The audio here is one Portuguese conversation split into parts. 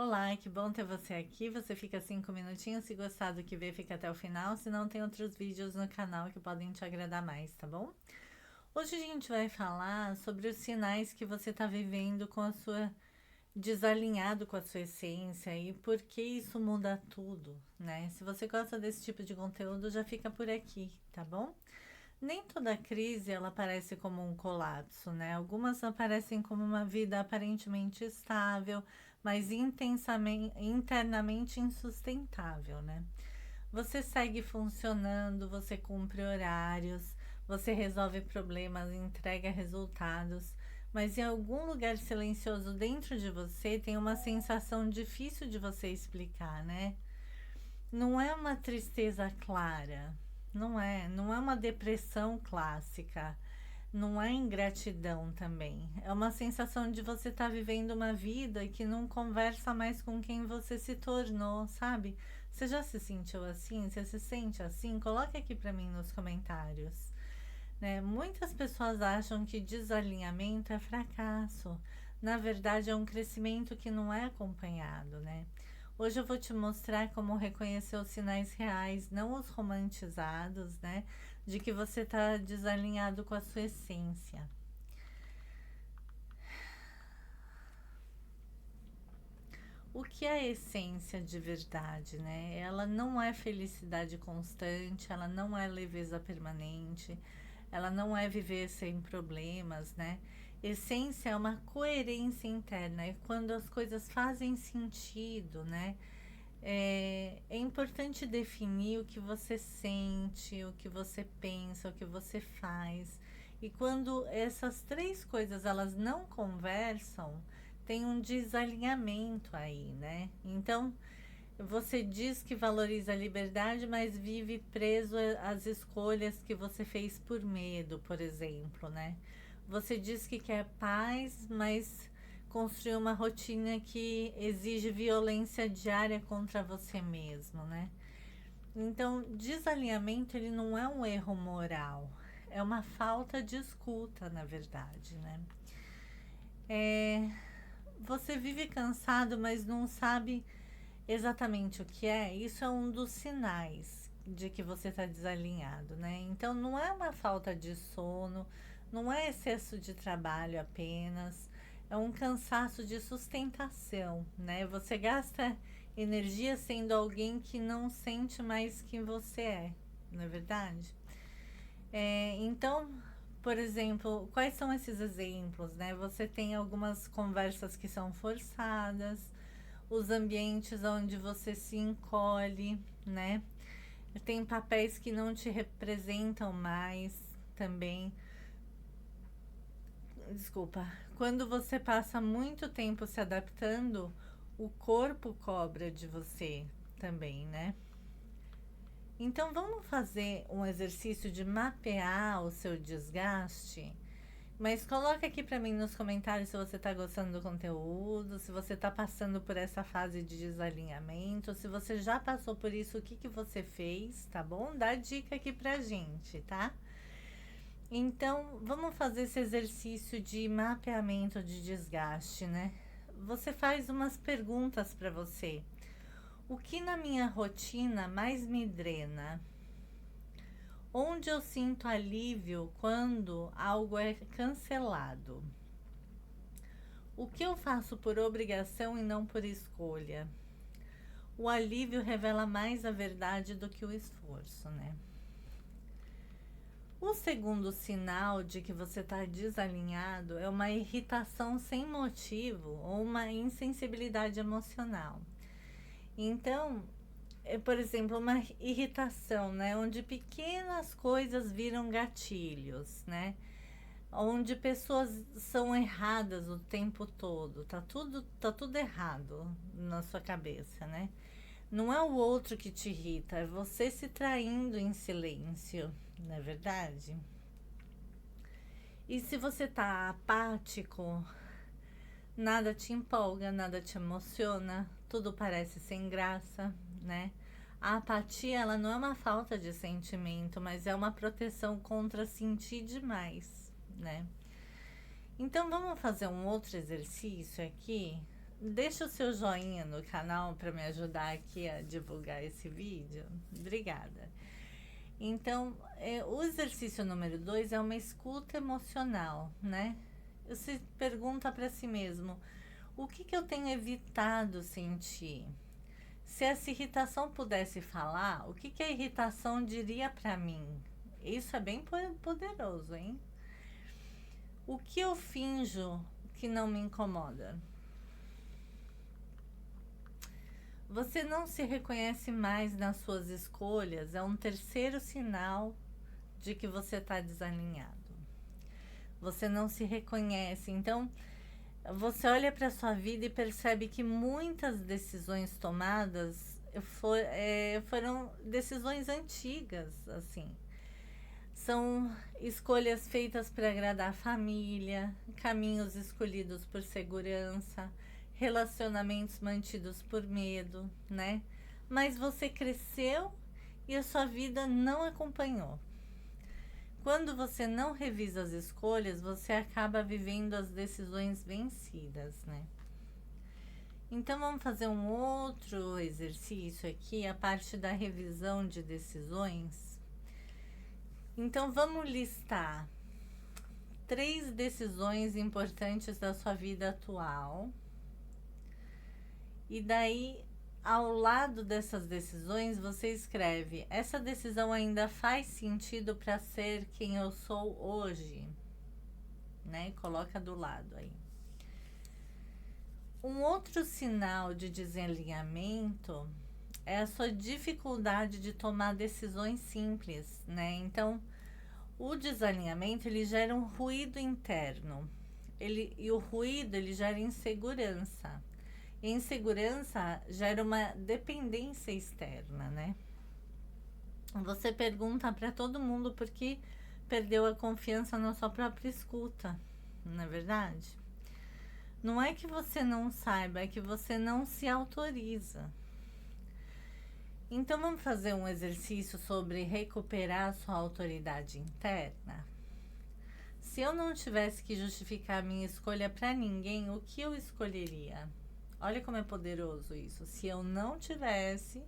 Olá, que bom ter você aqui. Você fica 5 minutinhos. Se gostar do que vê, fica até o final. Se não, tem outros vídeos no canal que podem te agradar mais, tá bom? Hoje a gente vai falar sobre os sinais que você está vivendo com a sua desalinhado com a sua essência e por que isso muda tudo, né? Se você gosta desse tipo de conteúdo, já fica por aqui, tá bom? Nem toda crise ela aparece como um colapso, né? Algumas aparecem como uma vida aparentemente estável, mas internamente insustentável, né? Você segue funcionando, você cumpre horários, você resolve problemas, entrega resultados, mas em algum lugar silencioso dentro de você tem uma sensação difícil de você explicar, né? Não é uma tristeza clara, não é uma depressão clássica, não é ingratidão também. É uma sensação de você estar vivendo uma vida que não conversa mais com quem você se tornou, sabe? Você já se sentiu assim? Você se sente assim? Coloque aqui para mim nos comentários. Né? Muitas pessoas acham que desalinhamento é fracasso. Na verdade, é um crescimento que não é acompanhado, né? Hoje eu vou te mostrar como reconhecer os sinais reais, não os romantizados, né? De que você está desalinhado com a sua essência. O que é a essência de verdade, né? Ela não é felicidade constante, ela não é leveza permanente, ela não é viver sem problemas, né? Essência é uma coerência interna, é quando as coisas fazem sentido, né? É importante definir o que você sente, o que você pensa, o que você faz. E quando essas três coisas elas não conversam, tem um desalinhamento aí, né? Então, você diz que valoriza a liberdade, mas vive preso às escolhas que você fez por medo, por exemplo, né? Você diz que quer paz, mas construiu uma rotina que exige violência diária contra você mesmo, né? Então, desalinhamento ele não é um erro moral, é uma falta de escuta, na verdade, né? Você vive cansado, mas não sabe exatamente o que é. Isso é um dos sinais de que você está desalinhado, né? Então, não é uma falta de sono, não é excesso de trabalho apenas, é um cansaço de sustentação, né? Você gasta energia sendo alguém que não sente mais quem você é, não é verdade? Então, por exemplo, quais são esses exemplos, né? Você tem algumas conversas que são forçadas, os ambientes onde você se encolhe, né? Tem papéis que não te representam mais também. Desculpa. Quando você passa muito tempo se adaptando, o corpo cobra de você também, né? Então vamos fazer um exercício de mapear o seu desgaste. Mas coloca aqui para mim nos comentários se você está gostando do conteúdo, se você está passando por essa fase de desalinhamento, se você já passou por isso, o que que você fez, tá bom? Dá dica aqui pra gente, tá? Então, vamos fazer esse exercício de mapeamento de desgaste, né? Você faz umas perguntas para você. O que na minha rotina mais me drena? Onde eu sinto alívio quando algo é cancelado? O que eu faço por obrigação e não por escolha? O alívio revela mais a verdade do que o esforço, né? O segundo sinal de que você está desalinhado é uma irritação sem motivo ou uma insensibilidade emocional. Então, por exemplo, uma irritação, né? Onde pequenas coisas viram gatilhos, né? Onde pessoas são erradas o tempo todo, tá tudo errado na sua cabeça, né? Não é o outro que te irrita, é você se traindo em silêncio, não é verdade? E se você tá apático, nada te empolga, nada te emociona, tudo parece sem graça, né? A apatia, ela não é uma falta de sentimento, mas é uma proteção contra sentir demais, né? Então vamos fazer um outro exercício aqui. deixa o seu joinha no canal para me ajudar aqui a divulgar esse vídeo. Obrigada. Então, o exercício número 2 é uma escuta emocional, né? Você pergunta para si mesmo, o que eu tenho evitado sentir? Se essa irritação pudesse falar, o que a irritação diria para mim? Isso é bem poderoso, hein? O que eu finjo que não me incomoda? Você não se reconhece mais nas suas escolhas, é um terceiro sinal de que você está desalinhado. Você não se reconhece, então você olha para a sua vida e percebe que muitas decisões tomadas foram decisões antigas, assim. São escolhas feitas para agradar a família, caminhos escolhidos por segurança, relacionamentos mantidos por medo, né? Mas você cresceu e a sua vida não acompanhou. Quando você não revisa as escolhas, você acaba vivendo as decisões vencidas, né? Então vamos fazer um outro exercício aqui, a parte da revisão de decisões. Então vamos listar 3 decisões importantes da sua vida atual. E daí, ao lado dessas decisões, você escreve: essa decisão ainda faz sentido para ser quem eu sou hoje, né? Coloca do lado aí. Um outro sinal de desalinhamento é a sua dificuldade de tomar decisões simples, né? Então, o desalinhamento, ele gera um ruído interno. E o ruído, ele gera insegurança. E insegurança gera uma dependência externa, né? Você pergunta para todo mundo por que perdeu a confiança na sua própria escuta, não é verdade? Não é que você não saiba, é que você não se autoriza. Então vamos fazer um exercício sobre recuperar a sua autoridade interna? Se eu não tivesse que justificar a minha escolha para ninguém, o que eu escolheria? Olha como é poderoso isso. Se eu não tivesse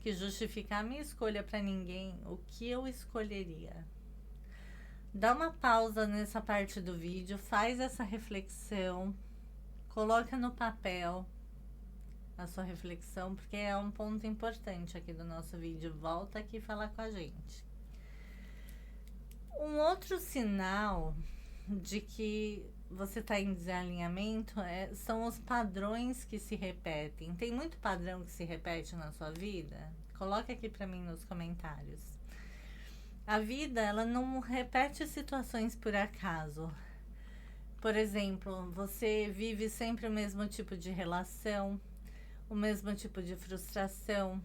que justificar a minha escolha para ninguém, o que eu escolheria? Dá uma pausa nessa parte do vídeo, faz essa reflexão, coloca no papel a sua reflexão, porque é um ponto importante aqui do nosso vídeo. Volta aqui falar com a gente. Um outro sinal de que você está em desalinhamento são os padrões que se repetem. Tem muito padrão que se repete na sua vida? Coloca aqui para mim nos comentários. A vida, ela não repete situações por acaso. Por exemplo, você vive sempre o mesmo tipo de relação, o mesmo tipo de frustração,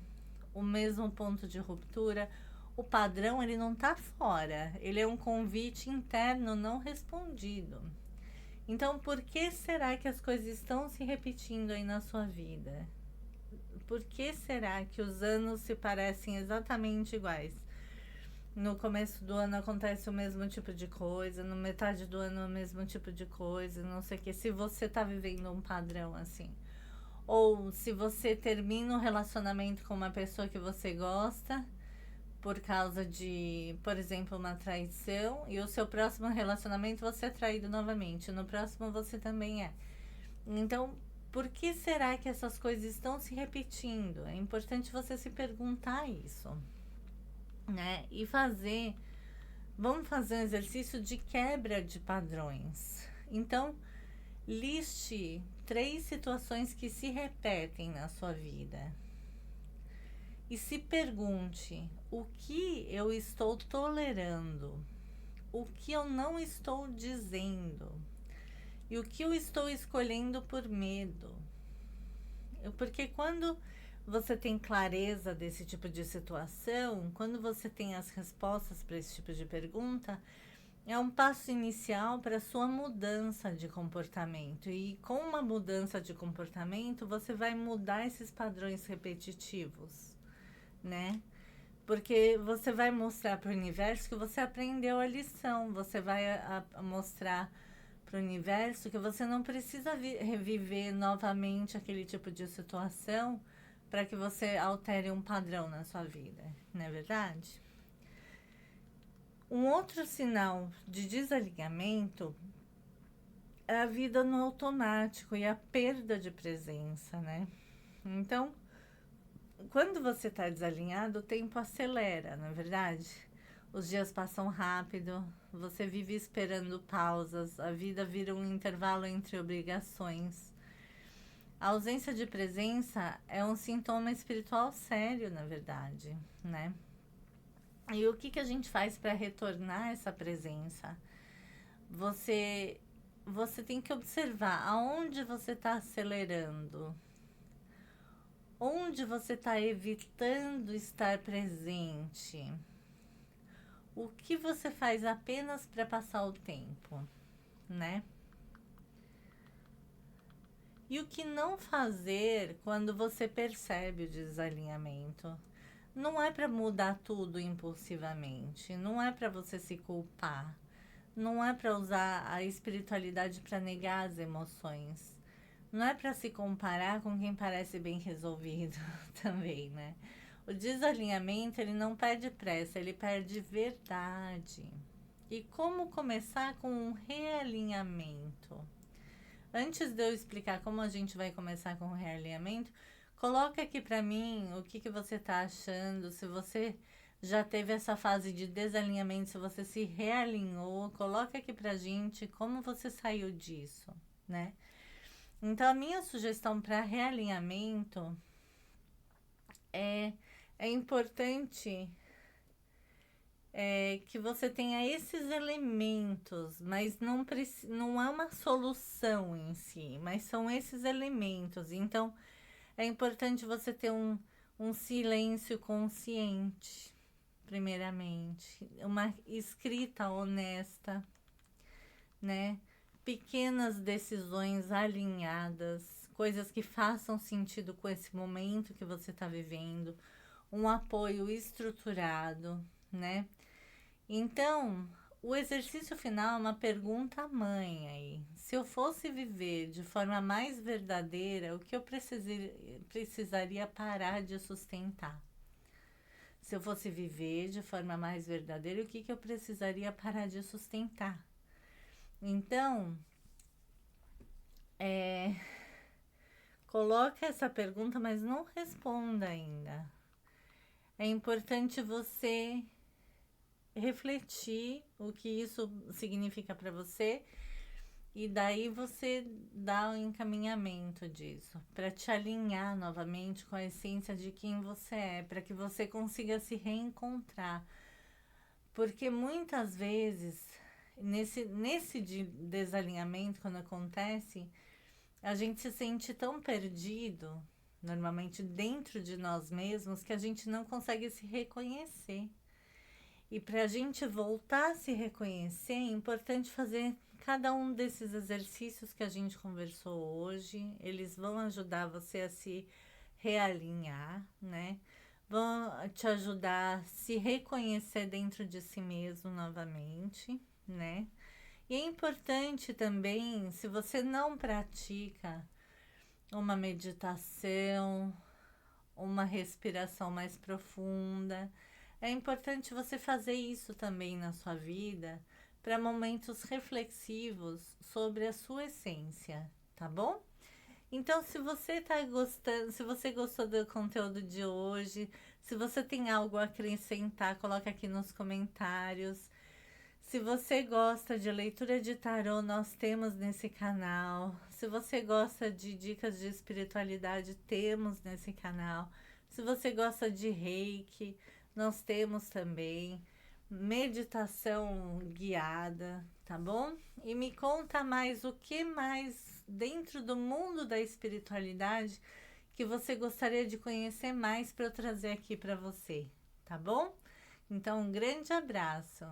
o mesmo ponto de ruptura. O padrão, ele não está fora, ele é um convite interno não respondido. Então, por que será que as coisas estão se repetindo aí na sua vida? Por que será que os anos se parecem exatamente iguais? No começo do ano acontece o mesmo tipo de coisa, no metade do ano o mesmo tipo de coisa, não sei o que. Se você tá vivendo um padrão assim. Ou se você termina um relacionamento com uma pessoa que você gosta por causa de, por exemplo, uma traição, e o seu próximo relacionamento você é traído novamente, no próximo você também é. Então, por que será que essas coisas estão se repetindo? É importante você se perguntar isso, né? E vamos fazer um exercício de quebra de padrões. Então, liste 3 situações que se repetem na sua vida. E se pergunte, o que eu estou tolerando? O que eu não estou dizendo? E o que eu estou escolhendo por medo? Porque quando você tem clareza desse tipo de situação, quando você tem as respostas para esse tipo de pergunta, é um passo inicial para a sua mudança de comportamento. E com uma mudança de comportamento, você vai mudar esses padrões repetitivos, né? Porque você vai mostrar para o universo que você aprendeu a lição, você vai mostrar para o universo que você não precisa reviver novamente aquele tipo de situação para que você altere um padrão na sua vida, não é verdade? Um outro sinal de desalinhamento é a vida no automático e a perda de presença, né? Então, quando você está desalinhado, o tempo acelera, não é verdade? Os dias passam rápido, você vive esperando pausas, a vida vira um intervalo entre obrigações. A ausência de presença é um sintoma espiritual sério, na verdade, né? E o que a gente faz para retornar essa presença? Você tem que observar aonde você está acelerando, onde você está evitando estar presente. O que você faz apenas para passar o tempo, né? E o que não fazer quando você percebe o desalinhamento? Não é para mudar tudo impulsivamente, não é para você se culpar, não é para usar a espiritualidade para negar as emoções, não é para se comparar com quem parece bem resolvido também, né? O desalinhamento, ele não perde pressa, ele perde verdade. E como começar com um realinhamento? Antes de eu explicar como a gente vai começar com o realinhamento, coloca aqui pra mim o que você tá achando, se você já teve essa fase de desalinhamento, se você se realinhou, coloca aqui pra gente como você saiu disso, né? Então, a minha sugestão para realinhamento é importante que você tenha esses elementos, mas não é uma solução em si, mas são esses elementos. Então, é importante você ter um silêncio consciente, primeiramente, uma escrita honesta, né? Pequenas decisões alinhadas, coisas que façam sentido com esse momento que você está vivendo, um apoio estruturado, né? Então, o exercício final é uma pergunta mãe aí. Se eu fosse viver de forma mais verdadeira, o que eu precisaria parar de sustentar? Se eu fosse viver de forma mais verdadeira, o que eu precisaria parar de sustentar? Então, coloca essa pergunta, mas não responda ainda. É importante você refletir o que isso significa para você e daí você dá o encaminhamento disso para te alinhar novamente com a essência de quem você é, para que você consiga se reencontrar, porque muitas vezes nesse desalinhamento, quando acontece, a gente se sente tão perdido, normalmente dentro de nós mesmos, que a gente não consegue se reconhecer. E para a gente voltar a se reconhecer, é importante fazer cada um desses exercícios que a gente conversou hoje. Eles vão ajudar você a se realinhar, né? Vão te ajudar a se reconhecer dentro de si mesmo novamente, né? E é importante também, se você não pratica uma meditação, uma respiração mais profunda, é importante você fazer isso também na sua vida para momentos reflexivos sobre a sua essência, tá bom? Então, se você tá gostando, se você gostou do conteúdo de hoje, se você tem algo a acrescentar, coloca aqui nos comentários. Se você gosta de leitura de tarô, nós temos nesse canal. Se você gosta de dicas de espiritualidade, temos nesse canal. Se você gosta de reiki, nós temos também meditação guiada, tá bom? E me conta mais o que mais dentro do mundo da espiritualidade que você gostaria de conhecer mais para eu trazer aqui para você, tá bom? Então, um grande abraço.